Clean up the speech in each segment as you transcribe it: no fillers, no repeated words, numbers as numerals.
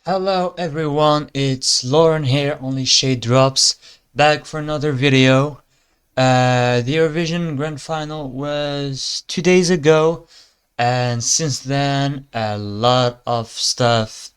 Hello everyone, it's Lauren here, only Shade Drops, back for another video. The Eurovision Grand Final was 2 days ago, and since then a lot of stuff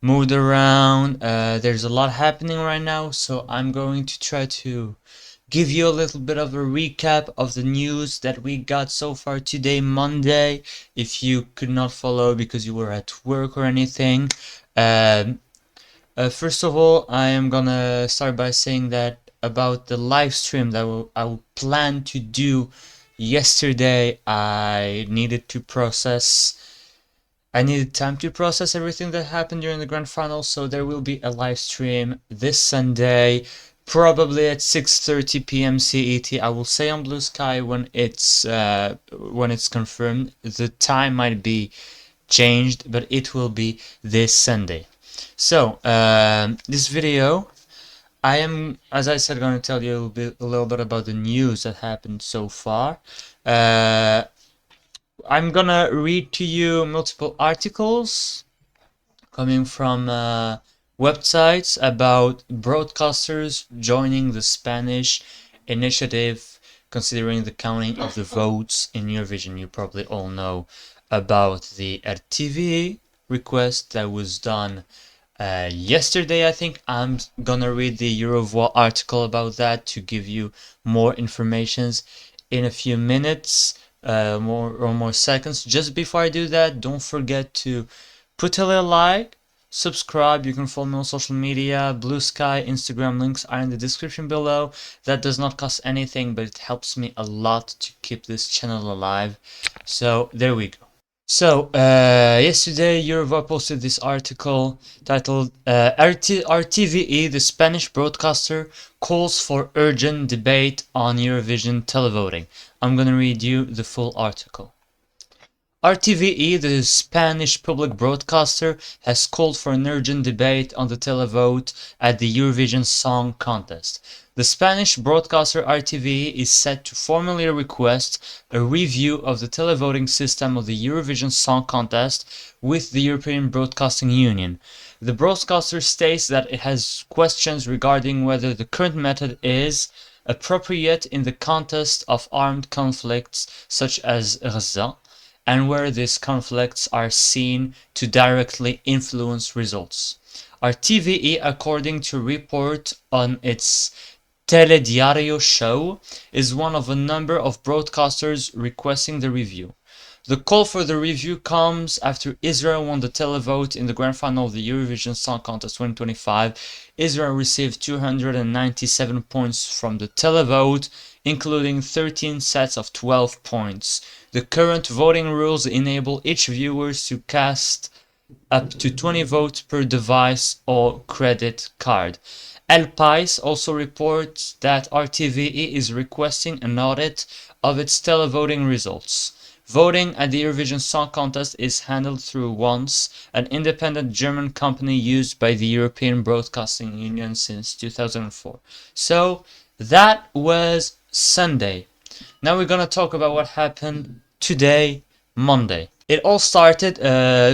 moved around. There's a lot happening right now, so I'm going to try to give you a little bit of a recap of the news that we got so far today, Monday. If you could not follow because you were at work or anything. Um, First of all, I am gonna start by saying that about the live stream that I will plan to do yesterday. I needed time to process everything that happened during the grand final, so there will be a live stream this Sunday, probably at 6:30 p.m. CET. I will say on Blue Sky when it's confirmed. The time might be changed, but it will be this Sunday. So, this video, I am, as I said, going to tell you a little bit about the news that happened so far. I'm gonna read to you multiple articles coming from websites about broadcasters joining the Spanish initiative considering the counting of the votes in Eurovision. You probably all know about the RTVE request that was done yesterday. I think I'm gonna read the Eurovoix article about that to give you more informations in a few minutes, more seconds. Just before I do that, don't forget to put a little like, subscribe. You can follow me on social media. Blue Sky, Instagram links are in the description below. That does not cost anything, but it helps me a lot to keep this channel alive. So there we go. So, yesterday Eurova posted this article titled RTVE, the Spanish broadcaster, calls for urgent debate on Eurovision televoting. I'm gonna read you the full article. RTVE, the Spanish public broadcaster, has called for an urgent debate on the televote at the Eurovision Song Contest. The Spanish broadcaster RTVE is set to formally request a review of the televoting system of the Eurovision Song Contest with the European Broadcasting Union. The broadcaster states that it has questions regarding whether the current method is appropriate in the context of armed conflicts such as Gaza, and where these conflicts are seen to directly influence results. RTVE, according to a report on its Telediario show, is one of a number of broadcasters requesting the review. The call for the review comes after Israel won the televote in the grand final of the Eurovision Song Contest 2025. Israel received 297 points from the televote, including 13 sets of 12 points. The current voting rules enable each viewer to cast up to 20 votes per device or credit card. El Pais also reports that RTVE is requesting an audit of its televoting results. Voting at the Eurovision Song Contest is handled through Once, an independent German company used by the European Broadcasting Union since 2004. So that was Sunday. Now we're gonna talk about what happened today, Monday. It all started,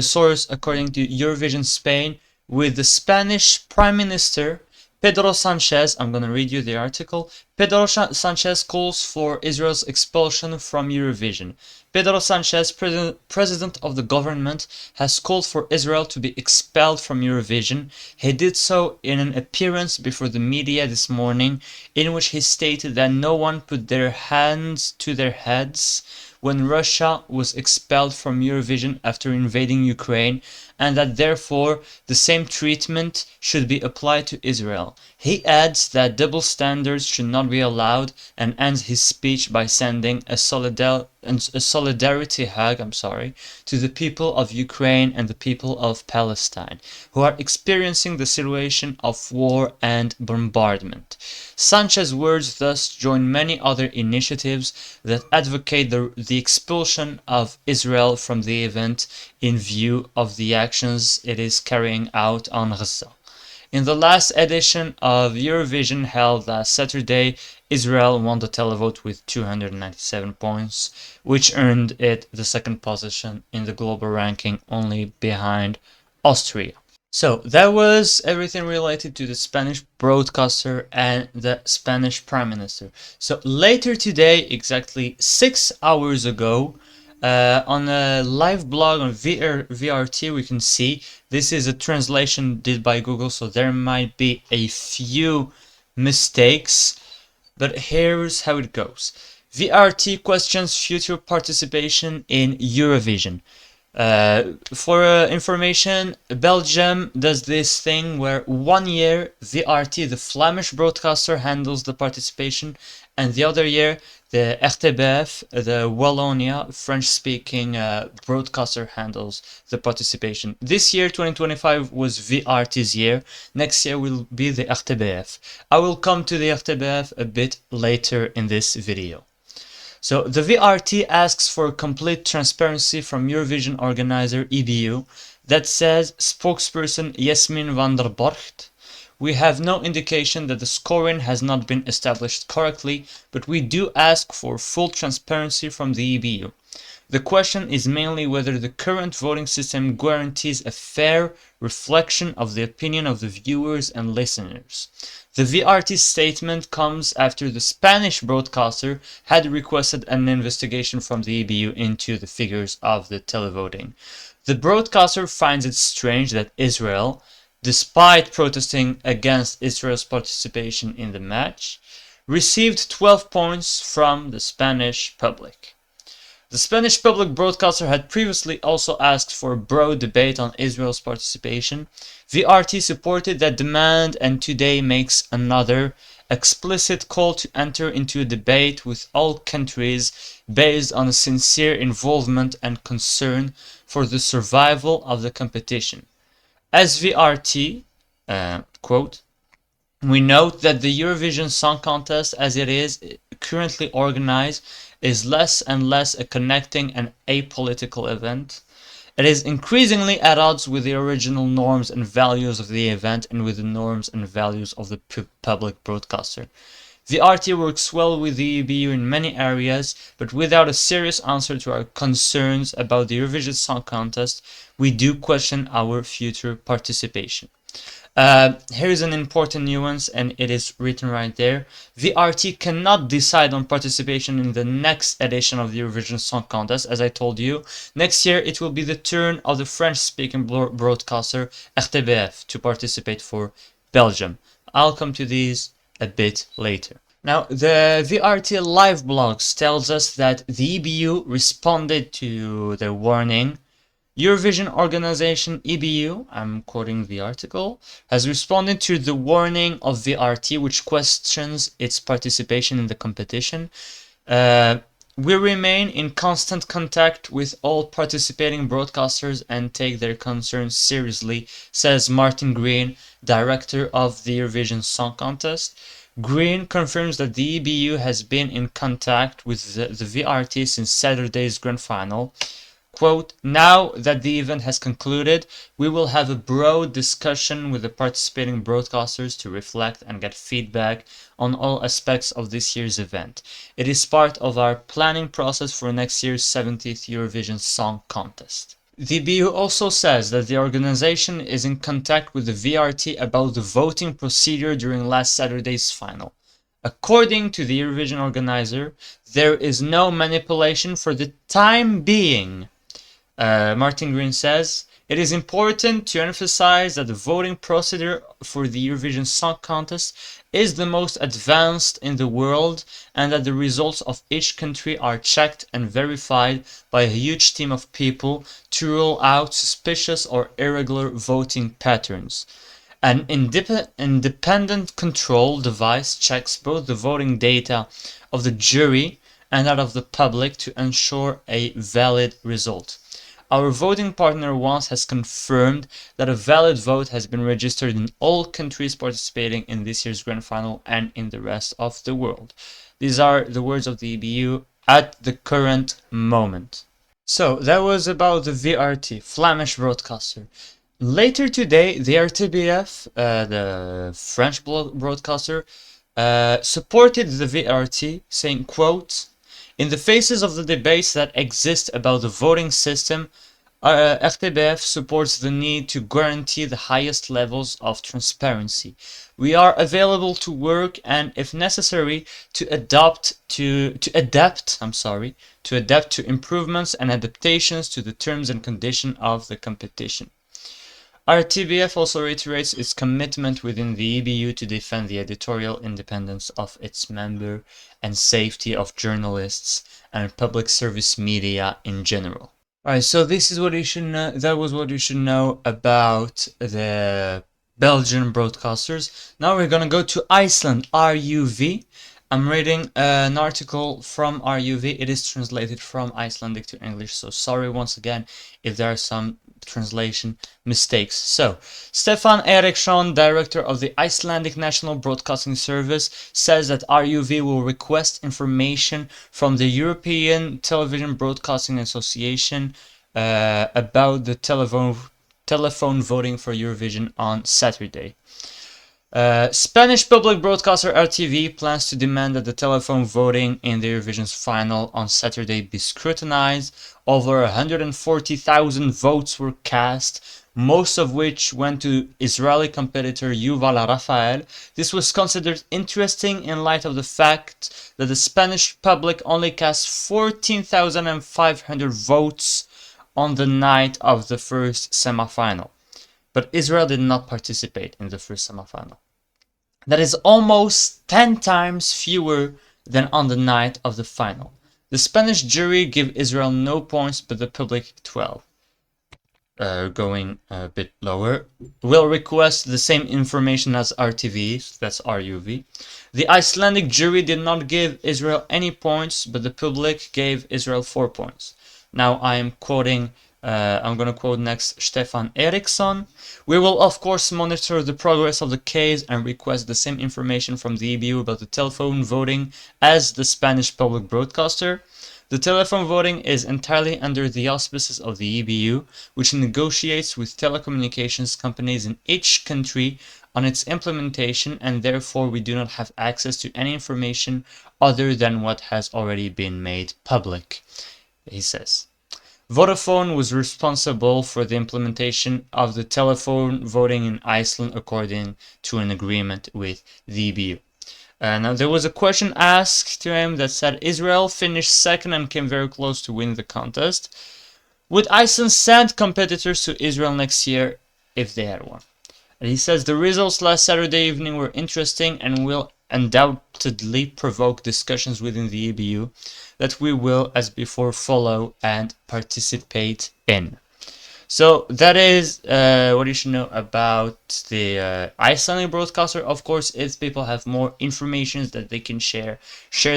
source according to Eurovision Spain, with the Spanish Prime Minister Pedro Sanchez. I'm gonna read you the article. Pedro Sanchez calls for Israel's expulsion from Eurovision. Pedro Sanchez, president of the government, has called for Israel to be expelled from Eurovision. He did so in an appearance before the media this morning, in which he stated that no one put their hands to their heads when Russia was expelled from Eurovision after invading Ukraine, and that therefore the same treatment should be applied to Israel. He adds that double standards should not be allowed, and ends his speech by sending a solidarity hug, to the people of Ukraine and the people of Palestine, who are experiencing the situation of war and bombardment. Sanchez's words thus join many other initiatives that advocate the expulsion of Israel from the event in view of the actions it is carrying out on Gaza. In the last edition of Eurovision held last Saturday, Israel won the televote with 297 points, which earned it the second position in the global ranking, only behind Austria. So that was everything related to the Spanish broadcaster and the Spanish Prime Minister. So later today, exactly 6 hours ago, on a live blog on VRT, we can see this is a translation did by Google, so there might be a few mistakes, but here's how it goes. VRT questions future participation in Eurovision. For information, Belgium does this thing where 1 year VRT, the Flemish broadcaster, handles the participation, and the other year the RTBF, the Wallonia French-speaking broadcaster, handles the participation. This year, 2025, was VRT's year. Next year will be the RTBF. I will come to the RTBF a bit later in this video. So the VRT asks for complete transparency from Eurovision organizer EBU. That says spokesperson Yasmin van der Borgt. We have no indication that the scoring has not been established correctly, but we do ask for full transparency from the EBU. The question is mainly whether the current voting system guarantees a fair reflection of the opinion of the viewers and listeners. The VRT statement comes after the Spanish broadcaster had requested an investigation from the EBU into the figures of the televoting. The broadcaster finds it strange that Israel, despite protesting against Israel's participation in the match, received 12 points from the Spanish public. The Spanish public broadcaster had previously also asked for a broad debate on Israel's participation. VRT supported that demand and today makes another explicit call to enter into a debate with all countries based on a sincere involvement and concern for the survival of the competition. As VRT, quote, we note that the Eurovision Song Contest, as it is currently organized, is less and less a connecting and apolitical event. It is increasingly at odds with the original norms and values of the event and with the norms and values of the public broadcaster. The RT works well with the EBU in many areas, but without a serious answer to our concerns about the Eurovision Song Contest, we do question our future participation. Here is an important nuance, and it is written right there. VRT cannot decide on participation in the next edition of the Eurovision Song Contest. As I told you, next year it will be the turn of the French-speaking broadcaster RTBF to participate for Belgium. I'll come to these a bit later. Now, the VRT live blogs tells us that the EBU responded to the warning. Eurovision organization EBU, I'm quoting the article, has responded to the warning of VRT, which questions its participation in the competition. We remain in constant contact with all participating broadcasters and take their concerns seriously, says Martin Green, director of the Eurovision Song Contest. Green confirms that the EBU has been in contact with the VRT since Saturday's grand final. Quote, now that the event has concluded, we will have a broad discussion with the participating broadcasters to reflect and get feedback on all aspects of this year's event. It is part of our planning process for next year's 70th Eurovision Song Contest. The BU also says that the organization is in contact with the VRT about the voting procedure during last Saturday's final. According to the Eurovision organizer, there is no manipulation for the time being. Martin Green says, it is important to emphasize that the voting procedure for the Eurovision Song Contest is the most advanced in the world and that the results of each country are checked and verified by a huge team of people to rule out suspicious or irregular voting patterns. An independent control device checks both the voting data of the jury and that of the public to ensure a valid result. Our voting partner once has confirmed that a valid vote has been registered in all countries participating in this year's grand final and in the rest of the world. These are the words of the EBU at the current moment. So that was about the VRT, Flemish broadcaster. Later today, the RTBF, the French broadcaster, supported the VRT, saying, quote, in the faces of the debates that exist about the voting system, RTBF supports the need to guarantee the highest levels of transparency. We are available to work and, if necessary, to adapt to improvements and adaptations to the terms and conditions of the competition. RTBF also reiterates its commitment within the EBU to defend the editorial independence of its member and safety of journalists and public service media in general. Alright, so this is what you should know. That was what you should know about the Belgian broadcasters. Now we're gonna go to Iceland, RUV. I'm reading an article from RUV. It is translated from Icelandic to English, so sorry once again if there are some translation mistakes. So, Stefan Eriksson, director of the Icelandic National Broadcasting Service, says that RUV will request information from the European Television Broadcasting Association about the telephone voting for Eurovision on Saturday. Spanish public broadcaster RTVE plans to demand that the telephone voting in the Eurovision's final on Saturday be scrutinized. Over 140,000 votes were cast, most of which went to Israeli competitor Yuval Rafael. This was considered interesting in light of the fact that the Spanish public only cast 14,500 votes on the night of the first semifinal. But Israel did not participate in the first semifinal. That is almost 10 times fewer than on the night of the final. The Spanish jury give Israel no points, but the public 12. Going a bit lower, will request the same information as RTVE, that's RUV. The Icelandic jury did not give Israel any points, but the public gave Israel 4 points. Now I'm quoting I'm going to quote next Stefan Eriksson. We will of course monitor the progress of the case and request the same information from the EBU about the telephone voting as the Spanish public broadcaster. The telephone voting is entirely under the auspices of the EBU, which negotiates with telecommunications companies in each country on its implementation, and therefore we do not have access to any information other than what has already been made public, he says. Vodafone was responsible for the implementation of the telephone voting in Iceland according to an agreement with the EBU. Now there was a question asked to him that said Israel finished second and came very close to win the contest. Would Iceland send competitors to Israel next year if they had one? And he says the results last Saturday evening were interesting and will undoubtedly provoke discussions within the EBU that we will, as before, follow and participate in. So that is what you should know about the Icelandic broadcaster. Of course, if people have more information that they can share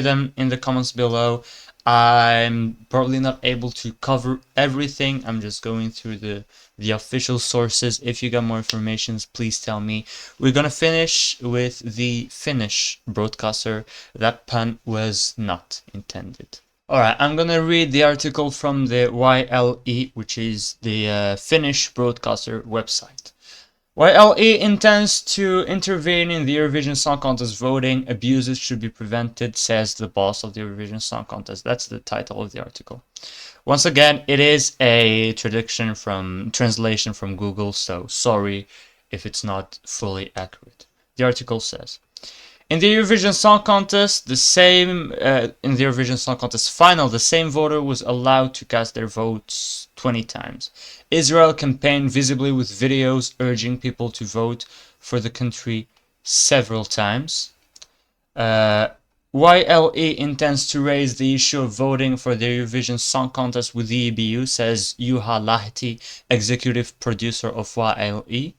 them in the comments below. I'm probably not able to cover everything. I'm just going through the official sources. If you got more information, please tell me. We're gonna finish with the Finnish broadcaster. That pun was not intended. Alright, I'm gonna read the article from the YLE, which is the Finnish broadcaster website. YLE intends to intervene in the Eurovision Song Contest voting. Abuses should be prevented, says the boss of the Eurovision Song Contest. That's the title of the article. Once again, it is a translation from Google, so sorry if it's not fully accurate. The article says, in the Eurovision Song Contest, in the Eurovision Song Contest final, the same voter was allowed to cast their votes 20 times. Israel campaigned visibly with videos urging people to vote for the country several times. YLE intends to raise the issue of voting for the Eurovision Song Contest with the EBU, says Juha Lahti, executive producer of YLE.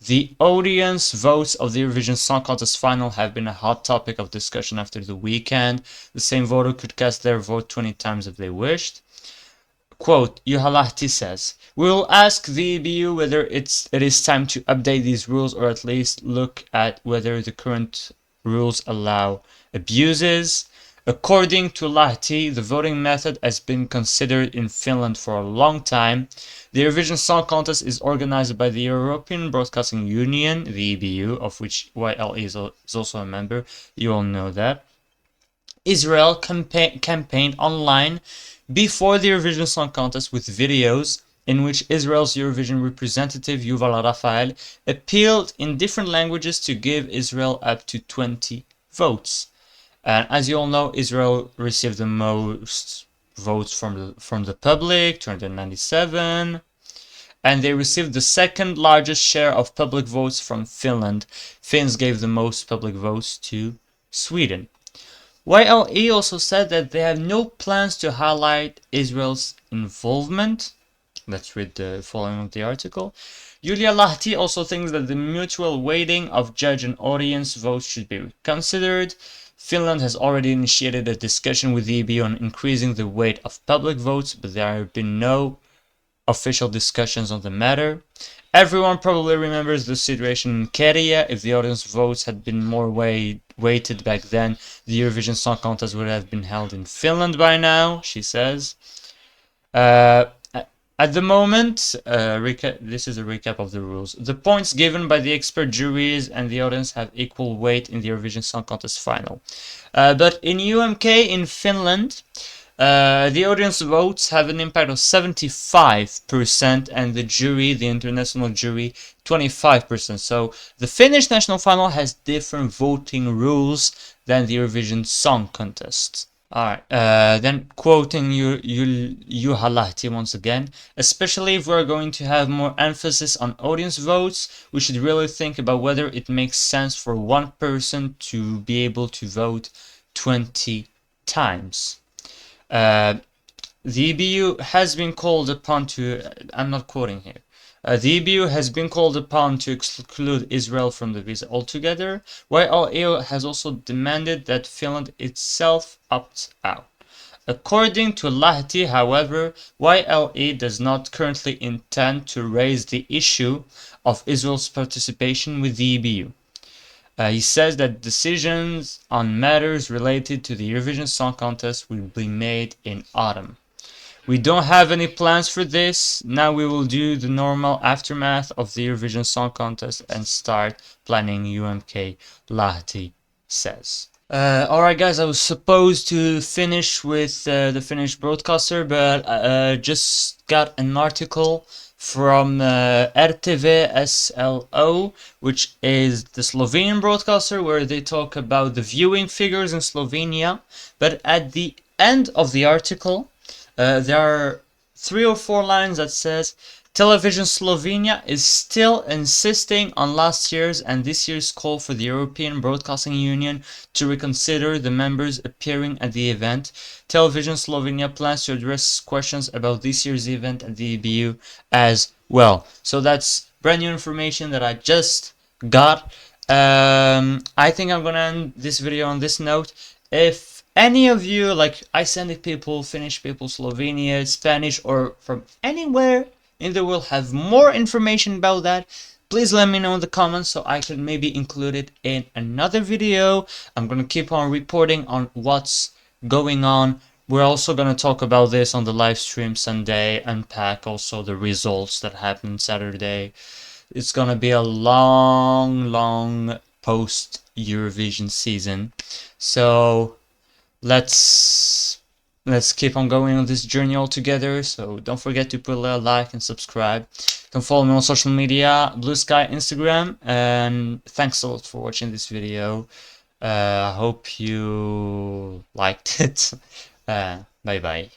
The audience votes of the Eurovision Song Contest final have been a hot topic of discussion after the weekend. The same voter could cast their vote 20 times if they wished. Quote, Juha Lahti says, we will ask the EBU whether it is time to update these rules or at least look at whether the current rules allow abuses. According to Lahti, the voting method has been considered in Finland for a long time. The Eurovision Song Contest is organized by the European Broadcasting Union, the EBU, of which YLE is also a member. You all know that. Israel campaigned online before the Eurovision Song Contest with videos in which Israel's Eurovision representative Yuval Rafael appealed in different languages to give Israel up to 20 votes. And as you all know, Israel received the most votes from the public, 297, and they received the second largest share of public votes from Finland. Finns gave the most public votes to Sweden. YLE also said that they have no plans to highlight Israel's involvement. Let's read the following of the article. Yulia Lahti also thinks that the mutual weighting of judge and audience votes should be considered. Finland has already initiated a discussion with the EBU on increasing the weight of public votes, but there have been no official discussions on the matter. Everyone probably remembers the situation in Kenya. If the audience votes had been more weighted back then, the Eurovision Song Contest would have been held in Finland by now, she says. At the moment, this is a recap of the rules. The points given by the expert juries and the audience have equal weight in the Eurovision Song Contest final. But in UMK in Finland, the audience votes have an impact of 75% and the jury, the international jury, 25%. So the Finnish national final has different voting rules than the Eurovision Song Contest. Alright, then quoting Juha Lahti once again, especially if we're going to have more emphasis on audience votes, we should really think about whether it makes sense for one person to be able to vote 20 times. The EBU has been called upon to, I'm not quoting here, the EBU has been called upon to exclude Israel from the visa altogether, while EU has also demanded that Finland itself opts out. According to Lahti, however, YLE does not currently intend to raise the issue of Israel's participation with the EBU. He says that decisions on matters related to the Eurovision Song Contest will be made in autumn. We don't have any plans for this. Now we will do the normal aftermath of the Eurovision Song Contest and start planning UMK, Lahti says. Alright guys, I was supposed to finish with the Finnish broadcaster, but just got an article from RTVE SLO, which is the Slovenian broadcaster, where they talk about the viewing figures in Slovenia. But at the end of the article, there are 3 or 4 lines that says, Television Slovenia is still insisting on last year's and this year's call for the European Broadcasting Union to reconsider the members appearing at the event. Television Slovenia plans to address questions about this year's event at the EBU as well. So that's brand new information that I just got. I think I'm gonna end this video on this note. If any of you, like Icelandic people, Finnish people, Slovenia, Spanish, or from anywhere in the world have more information about that, please let me know in the comments so I can maybe include it in another video. I'm gonna keep on reporting on what's going on. We're also gonna talk about this on the live stream Sunday, unpack also the results that happened Saturday. It's gonna be a long post Eurovision season, so let's keep on going on this journey all together. So don't forget to put a like and subscribe. You can follow me on social media, Blue Sky, Instagram, and thanks a lot for watching this video. I hope you liked it. Bye bye.